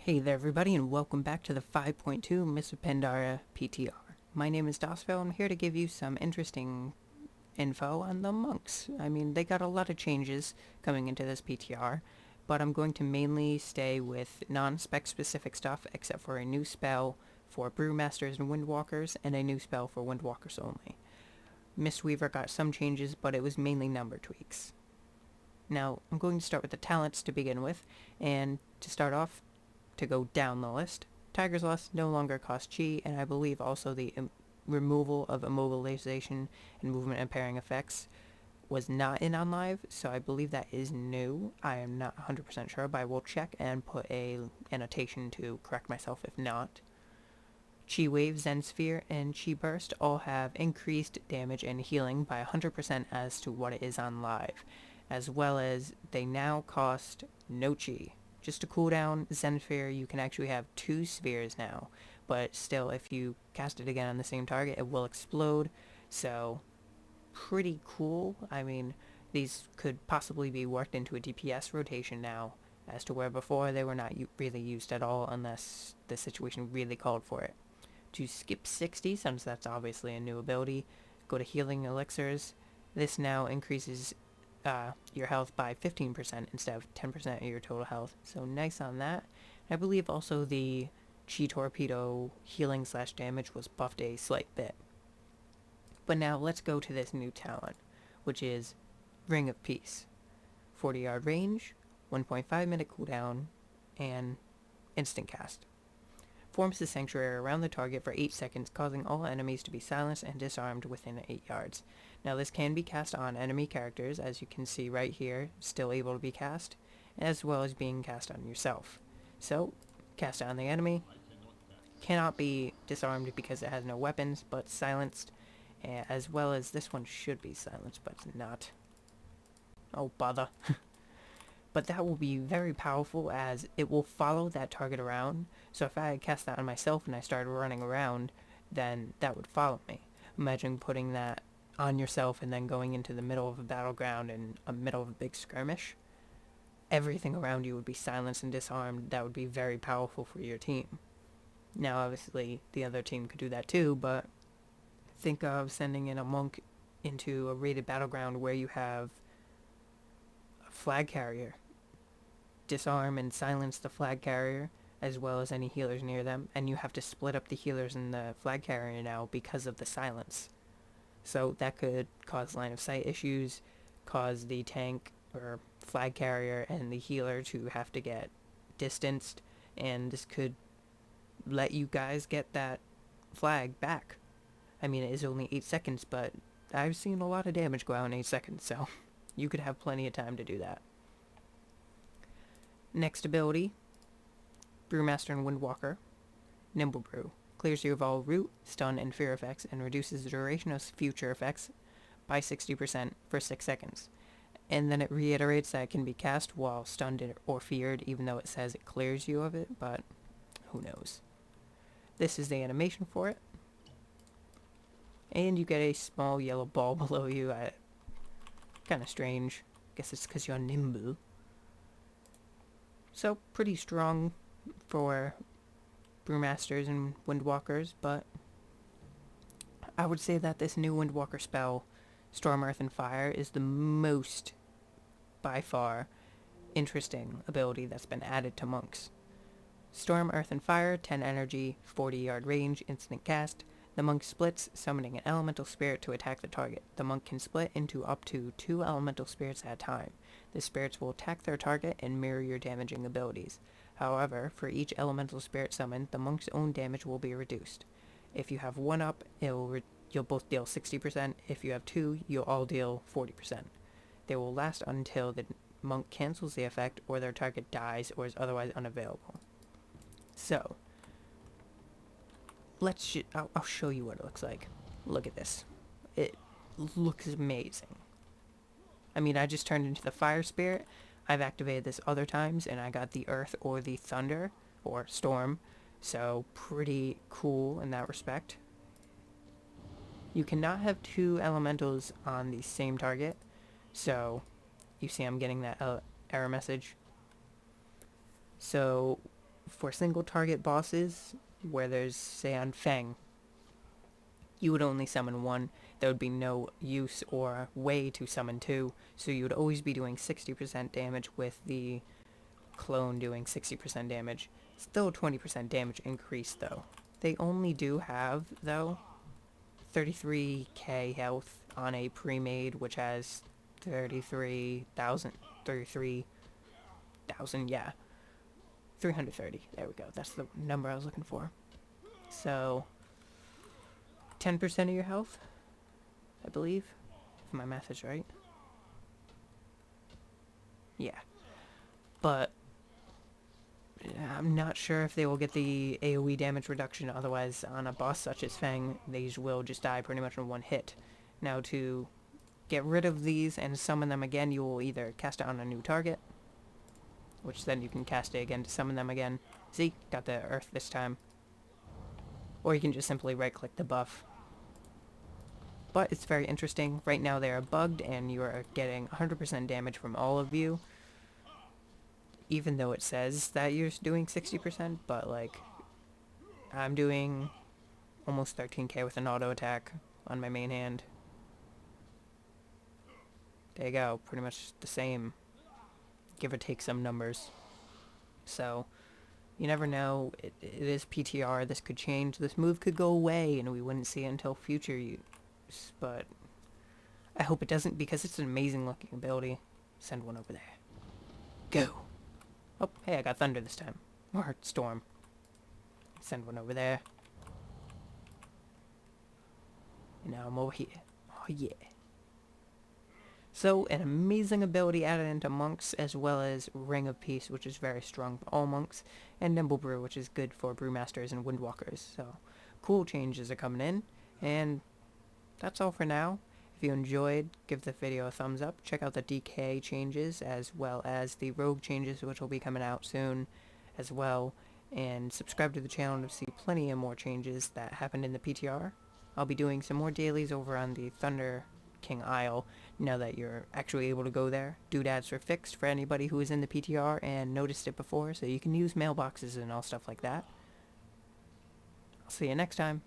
Hey there everybody and welcome back to the 5.2 Pandaria PTR. My name is Daesvail. I'm here to give you some interesting info on the monks. I mean, they got a lot of changes coming into this PTR, but I'm going to mainly stay with non-spec specific stuff except for a new spell for Brewmasters and Windwalkers and a new spell for Windwalkers only. Mistweaver got some changes, but it was mainly number tweaks. Now, I'm going to start with the talents to begin with, and to start off, to go down the list, Tiger's Lust no longer costs chi, and I believe also the removal of immobilization and movement impairing effects was not in on live, so I believe that is new. I am not 100% sure, but I will check and put a annotation to correct myself if not. Chi Wave, Zen Sphere, and Chi Burst all have increased damage and healing by 100% as to what it is on live, as well as they now cost no chi. Just to cool down Zen Sphere, you can actually have 2 spheres now, but still if you cast it again on the same target, it will explode, so pretty cool. I mean, these could possibly be worked into a DPS rotation now, as to where before they were not really used at all unless the situation really called for it. To skip 60, since that's obviously a new ability, go to Healing Elixirs. This now increases your health by 15% instead of 10% of your total health. So nice on that. I believe also the Chi Torpedo healing / damage was buffed a slight bit. But now let's go to this new talent, which is Ring of Peace. 40-yard range, 1.5 minute cooldown, and instant cast. Forms the sanctuary around the target for 8 seconds, causing all enemies to be silenced and disarmed within 8 yards. Now this can be cast on enemy characters, as you can see right here, still able to be cast, as well as being cast on yourself. So, cast it on the enemy, cannot be disarmed because it has no weapons, but silenced, as well as this one should be silenced, but it's not. Oh bother. But that will be very powerful as it will follow that target around. So if I had cast that on myself and I started running around, then that would follow me. Imagine putting that on yourself and then going into the middle of a battleground and a middle of a big skirmish. Everything around you would be silenced and disarmed. That would be very powerful for your team. Now obviously the other team could do that too, but think of sending in a monk into a raided battleground where you have a flag carrier. Disarm and silence the flag carrier as well as any healers near them, and you have to split up the healers and the flag carrier now because of the silence. So that could cause line of sight issues, cause the tank or flag carrier and the healer to have to get distanced, and this could let you guys get that flag back. I mean, it is only 8 seconds, but I've seen a lot of damage go out in 8 seconds, so you could have plenty of time to do that. Next ability, Brewmaster and Windwalker. Nimble Brew. Clears you of all root, stun, and fear effects, and reduces the duration of future effects by 60% for 6 seconds. And then it reiterates that it can be cast while stunned or feared, even though it says it clears you of it, but who knows. This is the animation for it. And you get a small yellow ball below you. Kind of strange. Guess it's because you're nimble. So, pretty strong for Brewmasters and Windwalkers, but I would say that this new Windwalker spell, Storm, Earth, and Fire, is the most, by far, interesting ability that's been added to monks. Storm, Earth, and Fire, 10 energy, 40-yard range, instant cast. The monk splits, summoning an elemental spirit to attack the target. The monk can split into up to 2 elemental spirits at a time. The spirits will attack their target and mirror your damaging abilities. However, for each elemental spirit summoned, the monk's own damage will be reduced. If you have 1 up, you'll both deal 60%. If you have 2, you'll all deal 40%. They will last until the monk cancels the effect or their target dies or is otherwise unavailable. So, I'll show you what it looks like. Look at this. It looks amazing. I mean, I just turned into the fire spirit. I've activated this other times, and I got the earth or the thunder, or storm. So, pretty cool in that respect. You cannot have 2 elementals on the same target. So, you see I'm getting that error message. So, for single target bosses, where there's, say on Feng, you would only summon one. There would be no use or way to summon two, so you would always be doing 60% damage with the clone doing 60% damage. Still 20% damage increase though. They only do have, though, 33k health on a pre-made, which has 33,000, yeah. 330, there we go, that's the number I was looking for. So, 10% of your health, I believe, if my math is right. Yeah. But I'm not sure if they will get the AoE damage reduction, otherwise on a boss such as Feng, these will just die pretty much in one hit. Now to get rid of these and summon them again, you will either cast it on a new target, which then you can cast it again to summon them again. See, got the earth this time. Or you can just simply right click the buff. But it's very interesting. Right now they are bugged and you are getting 100% damage from all of you. Even though it says that you're doing 60%, but like, I'm doing almost 13k with an auto attack on my main hand. There you go, pretty much the same, give or take some numbers. So, you never know, it is PTR, this could change, this move could go away and we wouldn't see it until future use, but I hope it doesn't because it's an amazing looking ability. Send one over there. Go! Oh, hey, I got thunder this time. Or storm. Send one over there. And now I'm over here. Oh yeah. So, an amazing ability added into monks, as well as Ring of Peace, which is very strong for all monks, and Nimble Brew, which is good for brewmasters and windwalkers. So, cool changes are coming in, and that's all for now. If you enjoyed, give the video a thumbs up. Check out the DK changes, as well as the Rogue changes, which will be coming out soon as well. And subscribe to the channel to see plenty of more changes that happened in the PTR. I'll be doing some more dailies over on the Thunder King Isle, now that you're actually able to go there. Doodads are fixed for anybody who is in the PTR and noticed it before, so you can use mailboxes and all stuff like that. I'll see you next time.